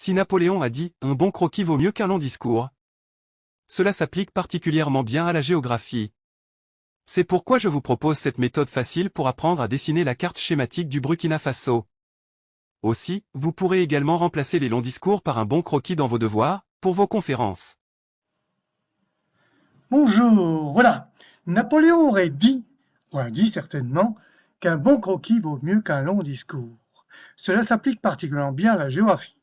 Si Napoléon a dit « un bon croquis vaut mieux qu'un long discours », cela s'applique particulièrement bien à la géographie. C'est pourquoi je vous propose cette méthode facile pour apprendre à dessiner la carte schématique du Burkina Faso. Aussi, vous pourrez également remplacer les longs discours par un bon croquis dans vos devoirs, pour vos conférences. Bonjour, voilà. Napoléon aurait dit, ou a dit certainement, qu'un bon croquis vaut mieux qu'un long discours. Cela s'applique particulièrement bien à la géographie.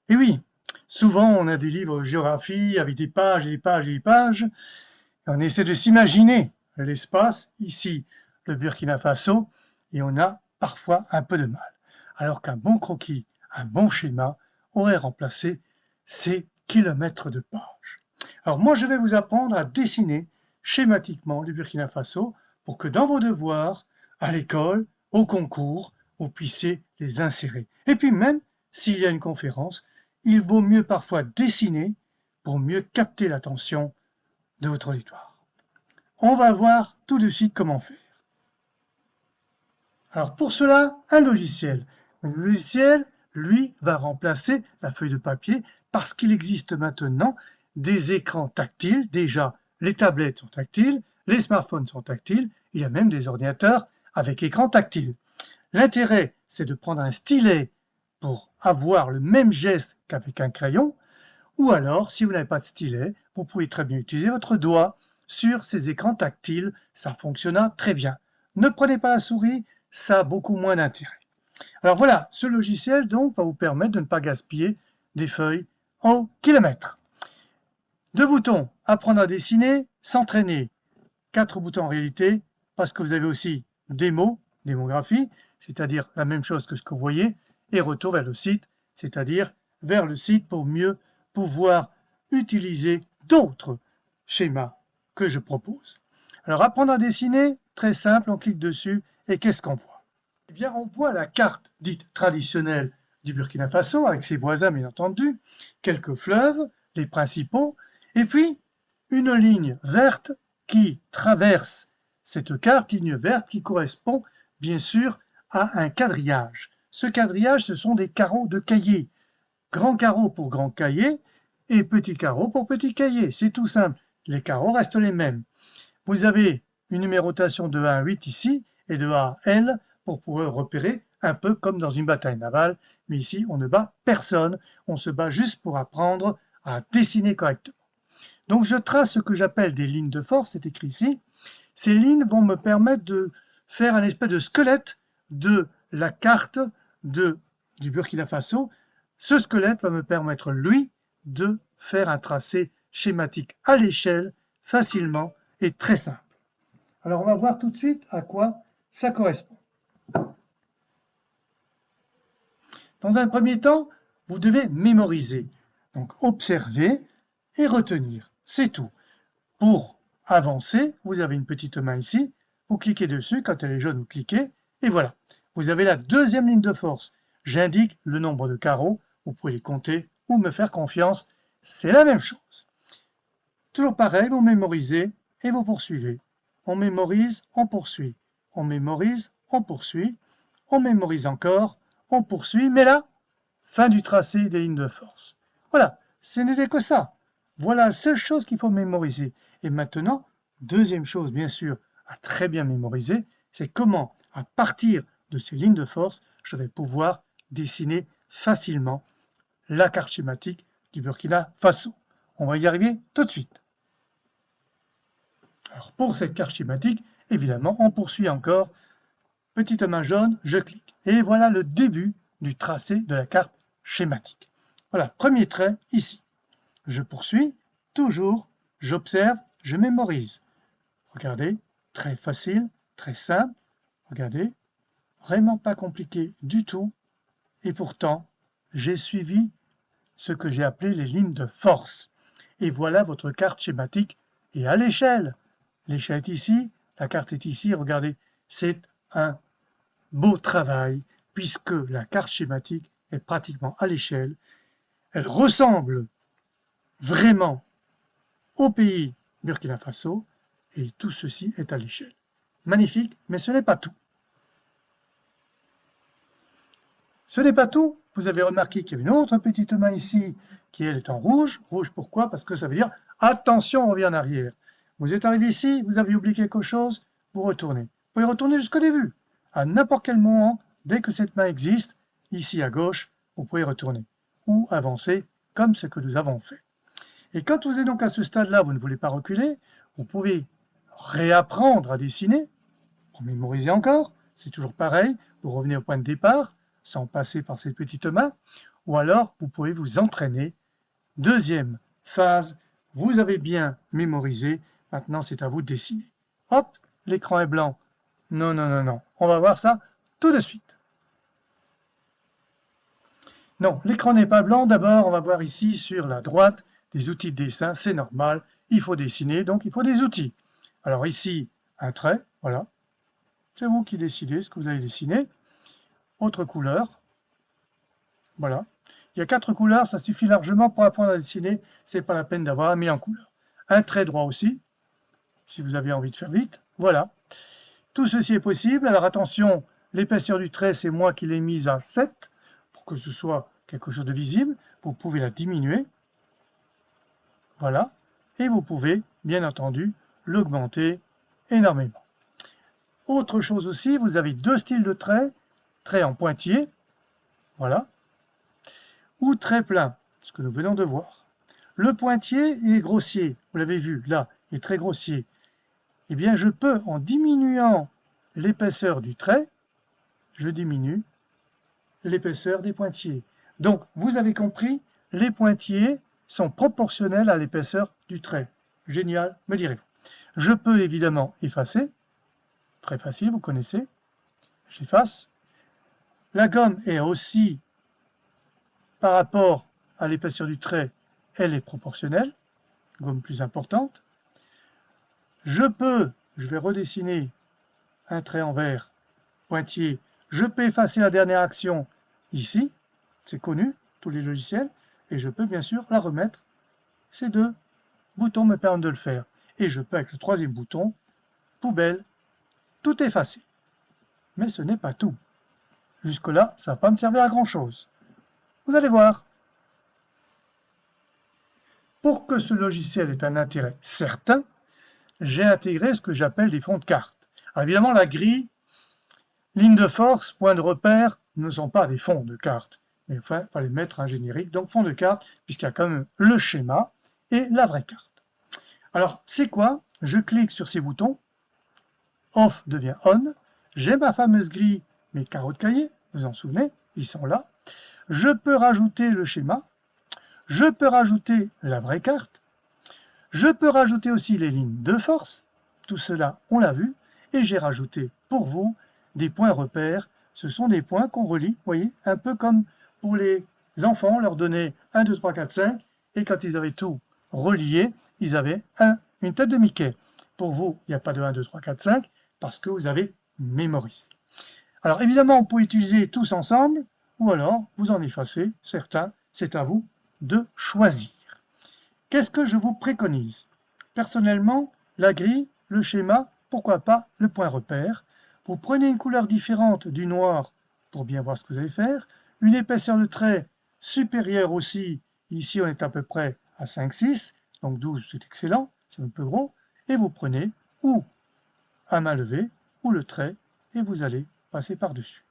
Et oui, souvent on a des livres de géographie avec des pages et des pages et des pages, et on essaie de s'imaginer l'espace, ici le Burkina Faso, et on a parfois un peu de mal. Alors qu'un bon croquis, un bon schéma, aurait remplacé ces kilomètres de pages. Alors moi, je vais vous apprendre à dessiner schématiquement le Burkina Faso pour que dans vos devoirs, à l'école, au concours, vous puissiez les insérer. Et puis même, s'il y a une conférence, il vaut mieux parfois dessiner pour mieux capter l'attention de votre auditoire. On va voir tout de suite comment faire. Alors pour cela, un logiciel. Le logiciel, lui, va remplacer la feuille de papier parce qu'il existe maintenant des écrans tactiles. Déjà, les tablettes sont tactiles, les smartphones sont tactiles, il y a même des ordinateurs avec écran tactile. L'intérêt, c'est de prendre un stylet pour avoir le même geste qu'avec un crayon, ou alors, si vous n'avez pas de stylet, vous pouvez très bien utiliser votre doigt sur ces écrans tactiles, ça fonctionnera très bien. Ne prenez pas la souris, ça a beaucoup moins d'intérêt. Alors voilà, ce logiciel donc va vous permettre de ne pas gaspiller des feuilles au kilomètre. 2 boutons, apprendre à dessiner, s'entraîner. 4 boutons en réalité, parce que vous avez aussi démo, démographie, c'est-à-dire la même chose que ce que vous voyez, et retour vers le site, c'est-à-dire vers le site pour mieux pouvoir utiliser d'autres schémas que je propose. Alors apprendre à dessiner, très simple, on clique dessus, et qu'est-ce qu'on voit? Eh bien, on voit la carte dite traditionnelle du Burkina Faso, avec ses voisins bien entendu, quelques fleuves, les principaux, et puis une ligne verte qui traverse cette carte, ligne verte qui correspond bien sûr à un quadrillage. Ce quadrillage, ce sont des carreaux de cahier. Grand carreau pour grand cahier et petit carreau pour petit cahier. C'est tout simple. Les carreaux restent les mêmes. Vous avez une numérotation de 1 à 8 ici et de A à L pour pouvoir repérer un peu comme dans une bataille navale. Mais ici, on ne bat personne. On se bat juste pour apprendre à dessiner correctement. Donc je trace ce que j'appelle des lignes de force, c'est écrit ici. Ces lignes vont me permettre de faire un espèce de squelette de la carte du Burkina Faso. Ce squelette va me permettre, lui, de faire un tracé schématique à l'échelle, facilement et très simple. Alors on va voir tout de suite à quoi ça correspond. Dans un premier temps, vous devez mémoriser. Donc observer et retenir. C'est tout. Pour avancer, vous avez une petite main ici, vous cliquez dessus, quand elle est jaune, vous cliquez, et voilà. Vous avez la deuxième ligne de force. J'indique le nombre de carreaux, vous pouvez les compter ou me faire confiance, c'est la même chose. Toujours pareil, vous mémorisez et vous poursuivez. On mémorise, on poursuit. On mémorise, on poursuit. On mémorise encore, on poursuit, mais là, fin du tracé des lignes de force. Voilà, ce n'était que ça. Voilà la seule chose qu'il faut mémoriser. Et maintenant, deuxième chose, bien sûr, à très bien mémoriser, c'est comment, à partir de ces lignes de force, je vais pouvoir dessiner facilement la carte schématique du Burkina Faso. On va y arriver tout de suite. Alors pour cette carte schématique, évidemment, on poursuit encore. Petite main jaune, je clique. Et voilà le début du tracé de la carte schématique. Voilà, premier trait ici. Je poursuis, toujours, j'observe, je mémorise. Regardez, très facile, très simple. Regardez, vraiment pas compliqué du tout. Et pourtant, j'ai suivi ce que j'ai appelé les lignes de force. Et voilà votre carte schématique. Et à l'échelle, l'échelle est ici, la carte est ici, regardez, c'est un beau travail, puisque la carte schématique est pratiquement à l'échelle. Elle ressemble vraiment au pays Burkina Faso, et tout ceci est à l'échelle. Magnifique, mais ce n'est pas tout. Ce n'est pas tout. Vous avez remarqué qu'il y a une autre petite main ici qui, elle, est en rouge. Rouge, pourquoi? Parce que ça veut dire « Attention, on revient en arrière ». Vous êtes arrivé ici, vous avez oublié quelque chose, vous retournez. Vous pouvez retourner jusqu'au début. À n'importe quel moment, dès que cette main existe, ici à gauche, vous pouvez retourner ou avancer comme ce que nous avons fait. Et quand vous êtes donc à ce stade-là, vous ne voulez pas reculer, vous pouvez réapprendre à dessiner, pour mémoriser encore, c'est toujours pareil, vous revenez au point de départ, sans passer par cette petite main, ou alors vous pouvez vous entraîner. Deuxième phase, vous avez bien mémorisé, maintenant c'est à vous de dessiner. Hop, l'écran est blanc. Non, non, non, non, on va voir ça tout de suite. Non, l'écran n'est pas blanc. D'abord, on va voir ici sur la droite des outils de dessin. C'est normal, il faut dessiner, donc il faut des outils. Alors ici, un trait, voilà. C'est vous qui décidez ce que vous allez dessiner. Autre couleur, voilà. Il y a 4 couleurs, ça suffit largement pour apprendre à dessiner. C'est pas la peine d'avoir mis en couleur. Un trait droit aussi, si vous avez envie de faire vite. Voilà. Tout ceci est possible. Alors attention, l'épaisseur du trait, c'est moi qui l'ai mise à 7 pour que ce soit quelque chose de visible. Vous pouvez la diminuer. Voilà. Et vous pouvez, bien entendu, l'augmenter énormément. Autre chose aussi, vous avez 2 styles de traits. Trait en pointillé, voilà, ou trait plein, ce que nous venons de voir. Le pointillé est grossier, vous l'avez vu, là, il est très grossier. Eh bien, je peux, en diminuant l'épaisseur du trait, je diminue l'épaisseur des pointillés. Donc, vous avez compris, les pointillés sont proportionnels à l'épaisseur du trait. Génial, me direz-vous. Je peux évidemment effacer, très facile, vous connaissez, j'efface. La gomme est aussi, par rapport à l'épaisseur du trait, elle est proportionnelle, gomme plus importante. Je vais redessiner un trait en vert, pointillé, je peux effacer la dernière action ici, c'est connu, tous les logiciels, et je peux bien sûr la remettre. Ces 2 boutons me permettent de le faire. Et je peux, avec le 3e bouton, poubelle, tout effacer. Mais ce n'est pas tout. Jusque-là, ça ne va pas me servir à grand-chose. Vous allez voir. Pour que ce logiciel ait un intérêt certain, j'ai intégré ce que j'appelle des fonds de carte. Alors évidemment, la grille, ligne de force, point de repère ne sont pas des fonds de carte. Mais enfin, il fallait mettre un générique, donc fond de carte, puisqu'il y a quand même le schéma et la vraie carte. Alors, c'est quoi? Je clique sur ces boutons, off devient on, j'ai ma fameuse grille, mes carreaux de cahier, vous en souvenez, ils sont là. Je peux rajouter le schéma, je peux rajouter la vraie carte, je peux rajouter aussi les lignes de force, tout cela on l'a vu, et j'ai rajouté pour vous des points repères, ce sont des points qu'on relie, vous voyez, un peu comme pour les enfants, on leur donnait 1, 2, 3, 4, 5, et quand ils avaient tout relié, ils avaient une tête de Mickey. Pour vous, il n'y a pas de 1, 2, 3, 4, 5, parce que vous avez mémorisé. Alors évidemment, on peut utiliser tous ensemble, ou alors vous en effacez certains, c'est à vous de choisir. Qu'est-ce que je vous préconise? Personnellement, la grille, le schéma, pourquoi pas le point repère. Vous prenez une couleur différente du noir pour bien voir ce que vous allez faire, une épaisseur de trait supérieure aussi, ici on est à peu près à 5-6, donc 12 c'est excellent, c'est un peu gros, et vous prenez ou à main levée, ou le trait, et vous allez passer par-dessus.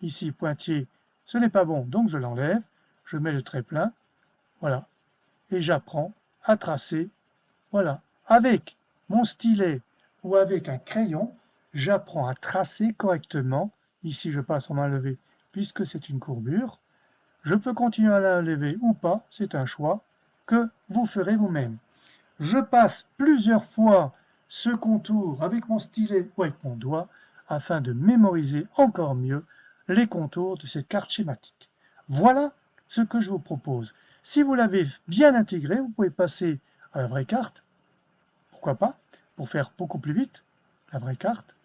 Ici, pointillé, ce n'est pas bon, donc je l'enlève, je mets le trait plein, voilà, et j'apprends à tracer, voilà, avec mon stylet ou avec un crayon, j'apprends à tracer correctement, ici je passe en main levée, puisque c'est une courbure, je peux continuer à la lever ou pas, c'est un choix que vous ferez vous-même. Je passe plusieurs fois ce contour avec mon stylet ou avec mon doigt afin de mémoriser encore mieux les contours de cette carte schématique. Voilà ce que je vous propose. Si vous l'avez bien intégré, vous pouvez passer à la vraie carte, pourquoi pas, pour faire beaucoup plus vite la vraie carte,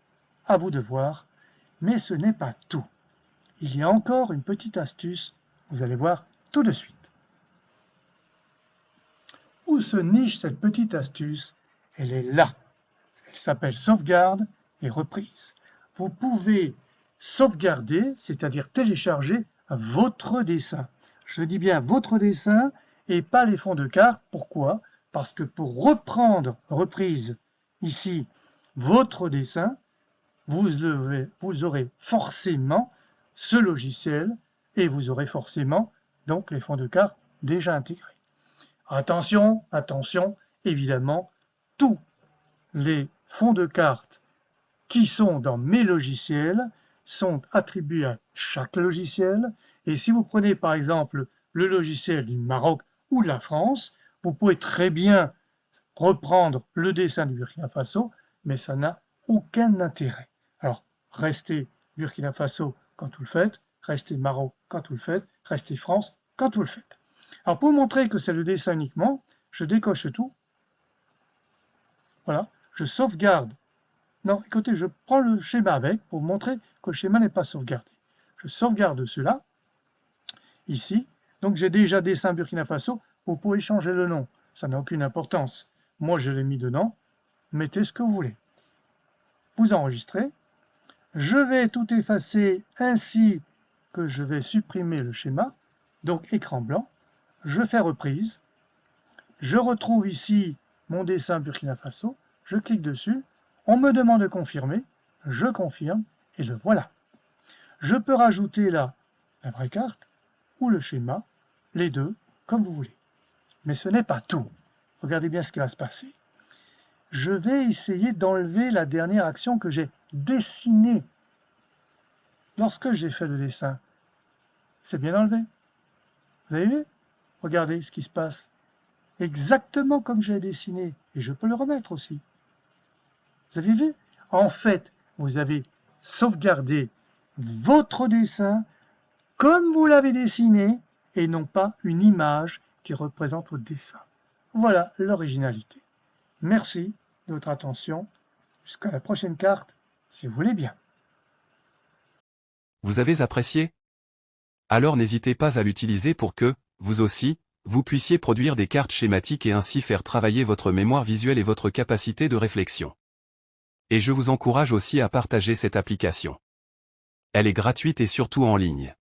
à vous de voir, mais ce n'est pas tout. Il y a encore une petite astuce, vous allez voir tout de suite. Où se niche cette petite astuce? Elle est là. Elle s'appelle sauvegarde et reprise. Vous pouvez sauvegarder, c'est-à-dire télécharger votre dessin. Je dis bien votre dessin et pas les fonds de carte. Pourquoi? Parce que pour reprendre, reprise, ici, votre dessin, vous aurez forcément ce logiciel et vous aurez forcément donc les fonds de carte déjà intégrés. Attention, attention, évidemment, tous les fonds de carte qui sont dans mes logiciels sont attribués à chaque logiciel. Et si vous prenez par exemple le logiciel du Maroc ou de la France, vous pouvez très bien reprendre le dessin du Burkina Faso, mais ça n'a aucun intérêt. Alors, restez Burkina Faso quand vous le faites, restez Maroc quand vous le faites, restez France quand vous le faites. Alors, pour montrer que c'est le dessin uniquement, je décoche tout. Voilà, je sauvegarde. Non, écoutez, je prends le schéma avec pour montrer que le schéma n'est pas sauvegardé. Je sauvegarde cela, ici. Donc, j'ai déjà dessin Burkina Faso. Vous pouvez changer le nom, ça n'a aucune importance. Moi, je l'ai mis dedans. Mettez ce que vous voulez. Vous enregistrez. Je vais tout effacer ainsi que je vais supprimer le schéma. Donc, écran blanc. Je fais reprise. Je retrouve ici mon dessin Burkina Faso. Je clique dessus. On me demande de confirmer. Je confirme et le voilà. Je peux rajouter là la vraie carte ou le schéma, les deux, comme vous voulez. Mais ce n'est pas tout. Regardez bien ce qui va se passer. Je vais essayer d'enlever la dernière action que j'ai dessinée. Lorsque j'ai fait le dessin, c'est bien enlevé. Vous avez vu? Regardez ce qui se passe. Exactement comme j'ai dessiné. Et je peux le remettre aussi. Vous avez vu? En fait, vous avez sauvegardé votre dessin comme vous l'avez dessiné et non pas une image qui représente votre dessin. Voilà l'originalité. Merci de votre attention. Jusqu'à la prochaine carte, si vous voulez bien. Vous avez apprécié? Alors n'hésitez pas à l'utiliser pour que, vous aussi, vous puissiez produire des cartes schématiques et ainsi faire travailler votre mémoire visuelle et votre capacité de réflexion. Et je vous encourage aussi à partager cette application. Elle est gratuite et surtout en ligne.